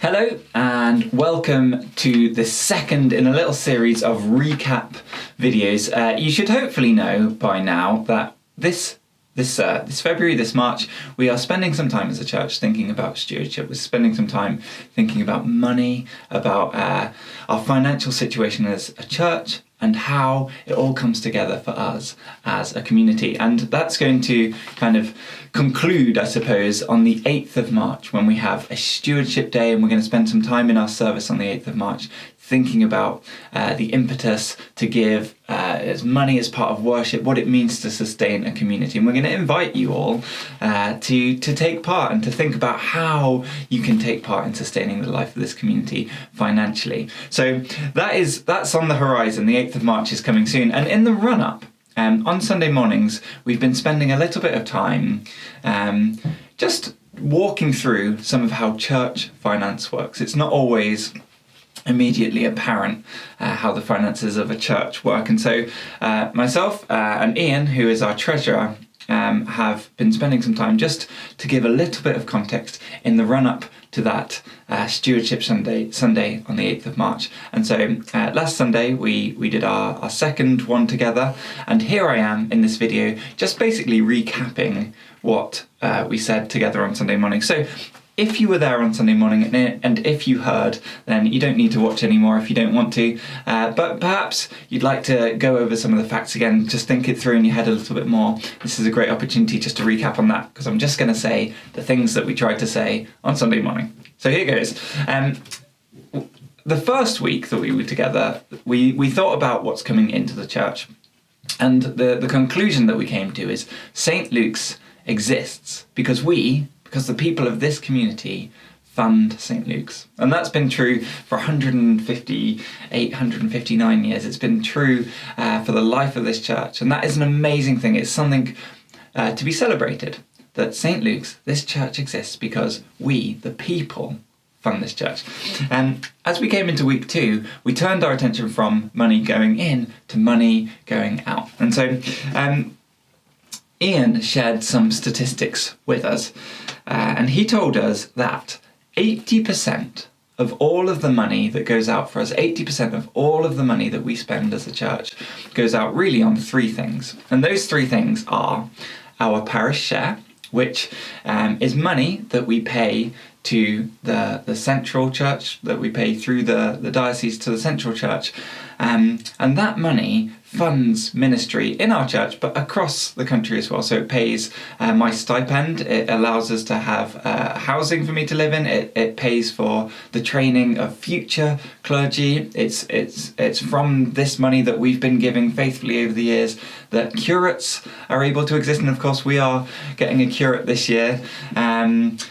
Hello and welcome to the second in a little series of recap videos. You should hopefully know by now that this February, this March, we are spending some time as a church thinking about stewardship. We're spending some time thinking about money, about our financial situation as a church, and how it all comes together for us as a community. And that's going to kind of conclude, I suppose, on the 8th of March when we have a Stewardship Day, and we're going to spend some time in our service on the 8th of March thinking about the impetus to give as money as part of worship, what it means to sustain a community. And we're going to invite you all to take part and to think about how you can take part in sustaining the life of this community financially. So that's on the horizon. The 8th of March is coming soon. And in the run-up, on Sunday mornings, we've been spending a little bit of time just walking through some of how church finance works. It's not always immediately apparent how the finances of a church work. And so myself and Ian, who is our treasurer, have been spending some time just to give a little bit of context in the run-up to that Stewardship Sunday on the 8th of March. And so last Sunday we did our second one together, and here I am in this video just basically recapping what we said together on Sunday morning. So if you were there on Sunday morning and if you heard, then you don't need to watch anymore if you don't want to, but perhaps you'd like to go over some of the facts again, just think it through in your head a little bit more. This is a great opportunity just to recap on that, because I'm just going to say the things that we tried to say on Sunday morning. So here goes. The first week that we were together, we thought about what's coming into the church, and the conclusion that we came to is St. Luke's exists because the people of this community fund St. Luke's. And that's been true for 159 years. It's been true for the life of this church. And that is an amazing thing. It's something to be celebrated, that St. Luke's, this church exists because we, the people, fund this church. And as we came into week 2, we turned our attention from money going in to money going out. And so Ian shared some statistics with us, and he told us that 80% of all of the money that goes out for us, 80% of all of the money that we spend as a church goes out really on 3 things. And those 3 things are our parish share, which is money that we pay to the central church, that we pay through the diocese to the central church. And that money funds ministry in our church, but across the country as well. So it pays my stipend, it allows us to have housing for me to live in, it pays for the training of future clergy. It's from this money that we've been giving faithfully over the years that curates are able to exist, and of course we are getting a curate this year, and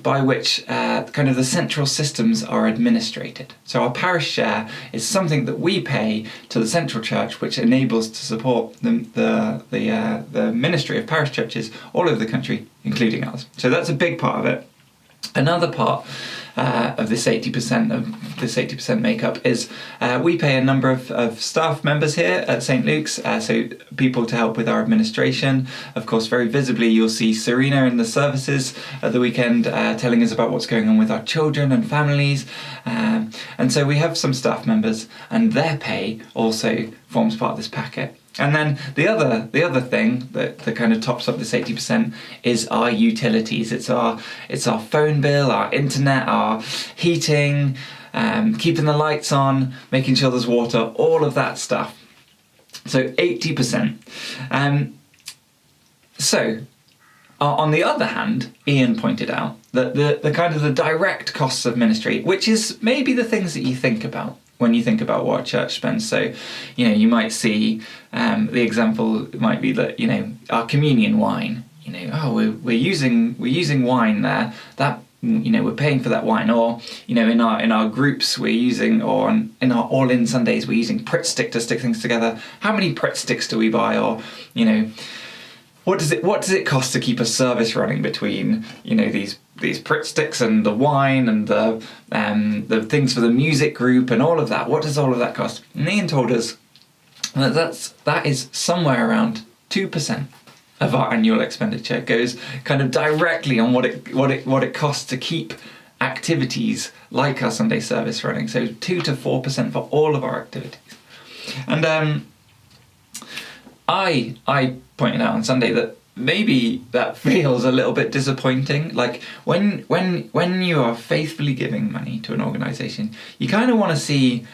by which kind of the central systems are administrated. So our parish share is something that we pay to the central church, which enables to support the ministry of parish churches all over the country, including ours. So that's a big part of it. Another part of this 80% makeup is we pay a number of staff members here at St. Luke's, so people to help with our administration. Of course, very visibly you'll see Serena in the services at the weekend telling us about what's going on with our children and families, and so we have some staff members, and their pay also forms part of this packet. And then the other thing that kind of tops up this 80% is our utilities. It's our phone bill, our internet, our heating, keeping the lights on, making sure there's water, all of that stuff. So 80%. So on the other hand, Ian pointed out that the kind of the direct costs of ministry, which is maybe the things that you think about when you think about what a church spends. So, you might see the example might be that, our communion wine, we're using wine there, that, we're paying for that wine, or, in our groups we're using, or in our all-in Sundays we're using Pritt stick to stick things together. How many Pritt sticks do we buy? Or, what does it cost to keep a service running between, these Pritt sticks and the wine and the things for the music group and all of that? What does all of that cost? And Ian told us that is somewhere around 2% of our annual expenditure goes kind of directly on what it costs to keep activities like our Sunday service running. So 2 to 4% for all of our activities. And I pointed out on Sunday that maybe that feels a little bit disappointing. Like when you are faithfully giving money to an organisation, you kind of want to see,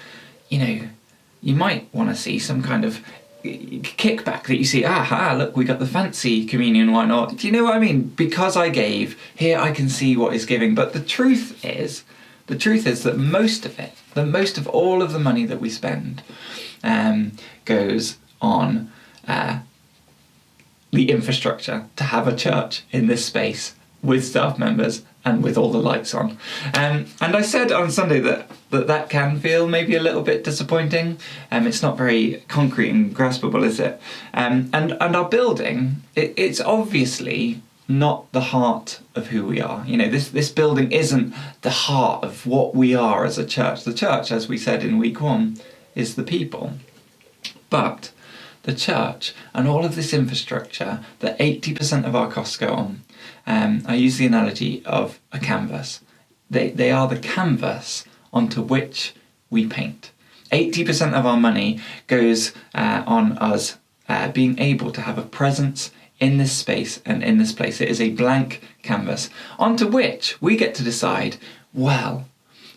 you might want to see some kind of kickback, that you see, look, we got the fancy communion wine, or do you know what I mean? Because I gave, here I can see what is giving. But the truth is that most of all of the money that we spend goes on the infrastructure to have a church in this space with staff members and with all the lights on. And I said on Sunday that can feel maybe a little bit disappointing. It's not very concrete and graspable, is it? And our building, it's obviously not the heart of who we are. This building isn't the heart of what we are as a church. The church, as we said in week 1, is the people. But the church and all of this infrastructure that 80% of our costs go on, I use the analogy of a canvas. They are the canvas onto which we paint. 80% of our money goes on us being able to have a presence in this space and in this place. It is a blank canvas onto which we get to decide, well,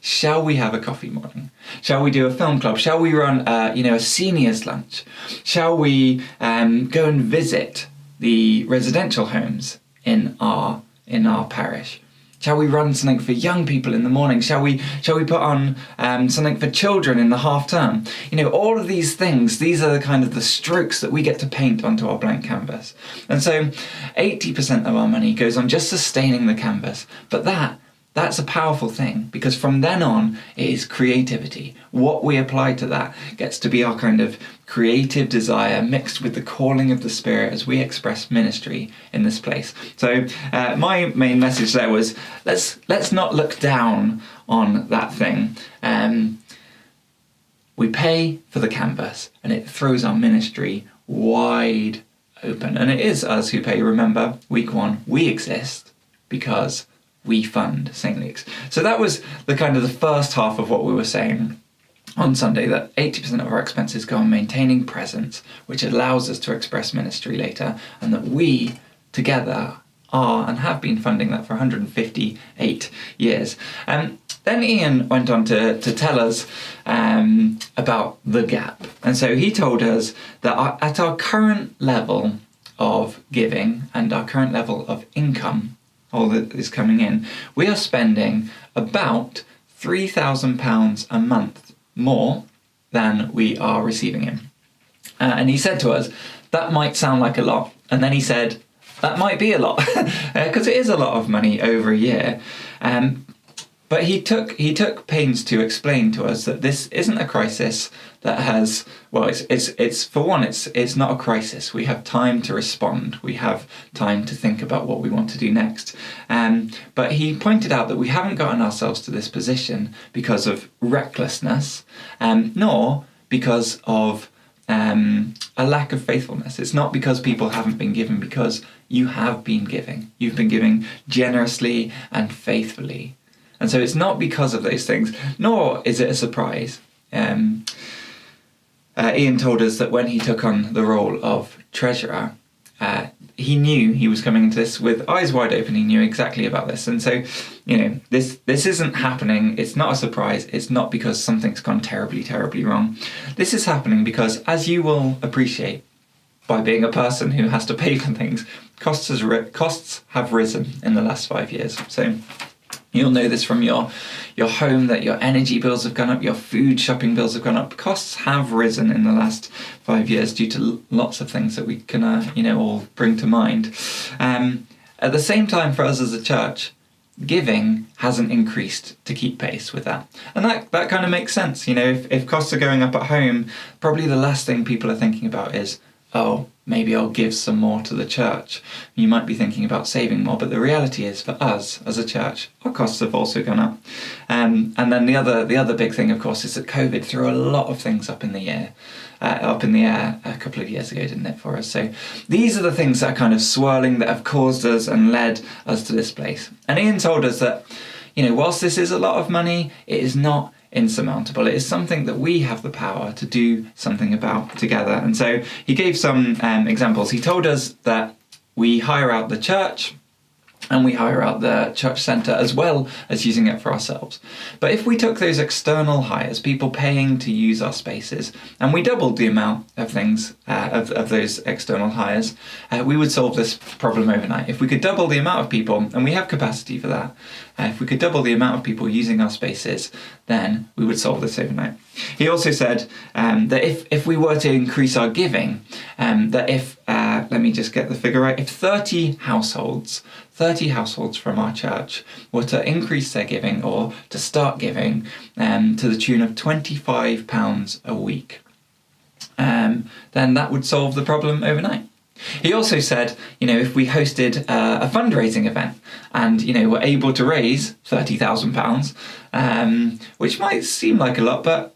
shall we have a coffee morning? Shall we do a film club? Shall we run a seniors lunch? Shall we go and visit the residential homes in our parish? Shall we run something for young people in the morning? Shall we put on something for children in the half term? All of these things, these are the kind of the strokes that we get to paint onto our blank canvas. And so 80% of our money goes on just sustaining the canvas. But that's a powerful thing, because from then on it is creativity. What we apply to that gets to be our kind of creative desire mixed with the calling of the Spirit as we express ministry in this place. So my main message there was, let's not look down on that thing. We pay for the canvas and it throws our ministry wide open. And it is us who pay. Remember, week 1, we exist because we fund St. Luke's. So that was the kind of the first half of what we were saying on Sunday, that 80% of our expenses go on maintaining presence, which allows us to express ministry later, and that we together are and have been funding that for 158 years. Then Ian went on to tell us about the gap. And so he told us that at our current level of giving and our current level of income, all that is coming in, we are spending about £3,000 a month more than we are receiving in. And he said to us, that might sound like a lot. And then he said, that might be a lot, because it is a lot of money over a year. But he took pains to explain to us that this isn't a crisis that has, well, it's for one, it's not a crisis. We have time to respond. We have time to think about what we want to do next. But he pointed out that we haven't gotten ourselves to this position because of recklessness, nor because of a lack of faithfulness. It's not because people haven't been giving, because you have been giving. You've been giving generously and faithfully. And so it's not because of those things, nor is it a surprise. Ian told us that when he took on the role of treasurer, he knew he was coming into this with eyes wide open. He knew exactly about this. And so, this isn't happening. It's not a surprise. It's not because something's gone terribly, terribly wrong. This is happening because, as you will appreciate by being a person who has to pay for things, costs have risen in the last 5 years. So you'll know this from your home, that your energy bills have gone up, your food shopping bills have gone up. Costs have risen in the last 5 years due to lots of things that we can, all bring to mind. At the same time, for us as a church, giving hasn't increased to keep pace with that. And that kind of makes sense. If costs are going up at home, probably the last thing people are thinking about is, oh, maybe I'll give some more to the church. You might be thinking about saving more, but the reality is, for us as a church, our costs have also gone up. And then the other big thing, of course, is that COVID threw a lot of things up in the air a couple of years ago, didn't it, for us? So these are the things that are kind of swirling, that have caused us and led us to this place. And Ian told us that, whilst this is a lot of money, it is not insurmountable. It is something that we have the power to do something about together. And so he gave some examples. He told us that we hire out the church and we hire out the church centre as well as using it for ourselves. But if we took those external hires, people paying to use our spaces, and we doubled the amount of things, of those external hires, we would solve this problem overnight. If we could double the amount of people, and we have capacity for that, if we could double the amount of people using our spaces, then we would solve this overnight. He also said that if we were to increase our giving, that if, let me just get the figure right, if 30 households from our church were to increase their giving or to start giving to the tune of £25 a week, then that would solve the problem overnight. He also said, if we hosted a fundraising event and, were able to raise £30,000, which might seem like a lot, but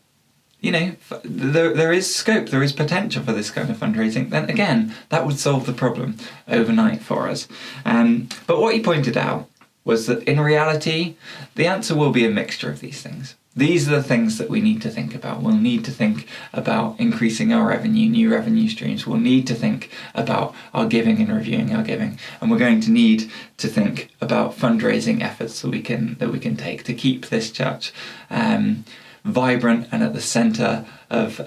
there is scope, there is potential for this kind of fundraising, then again, that would solve the problem overnight for us. But what he pointed out was that in reality, the answer will be a mixture of these things. These are the things that we need to think about. We'll need to think about increasing our revenue, new revenue streams. We'll need to think about our giving and reviewing our giving. And we're going to need to think about fundraising efforts that we can take to keep this church vibrant and at the centre of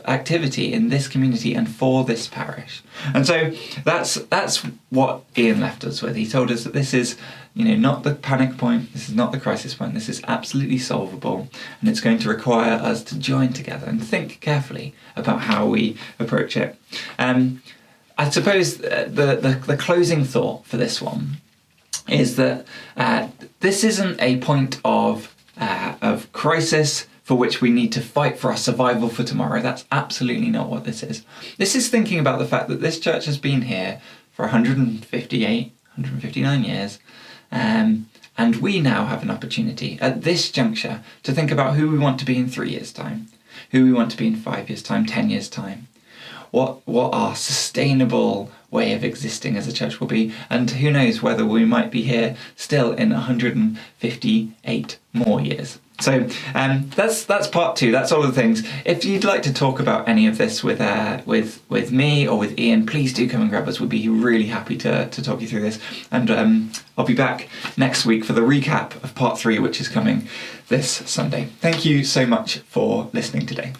activity in this community and for this parish. And so that's what Ian left us with. He told us that this is not the panic point, this is not the crisis point, this is absolutely solvable, and it's going to require us to join together and think carefully about how we approach it. I suppose the closing thought for this one is that this isn't a point of crisis for which we need to fight for our survival for tomorrow. That's absolutely not what this is. This is thinking about the fact that this church has been here for 159 years, and we now have an opportunity at this juncture to think about who we want to be in 3 years' time, who we want to be in 5 years' time, 10 years' time, what our sustainable way of existing as a church will be, and who knows whether we might be here still in 158 more years. So that's part two. That's all of the things. If you'd like to talk about any of this with me or with Ian, please do come and grab us. We'd be really happy to talk you through this. And I'll be back next week for the recap of part 3, which is coming this Sunday. Thank you so much for listening today.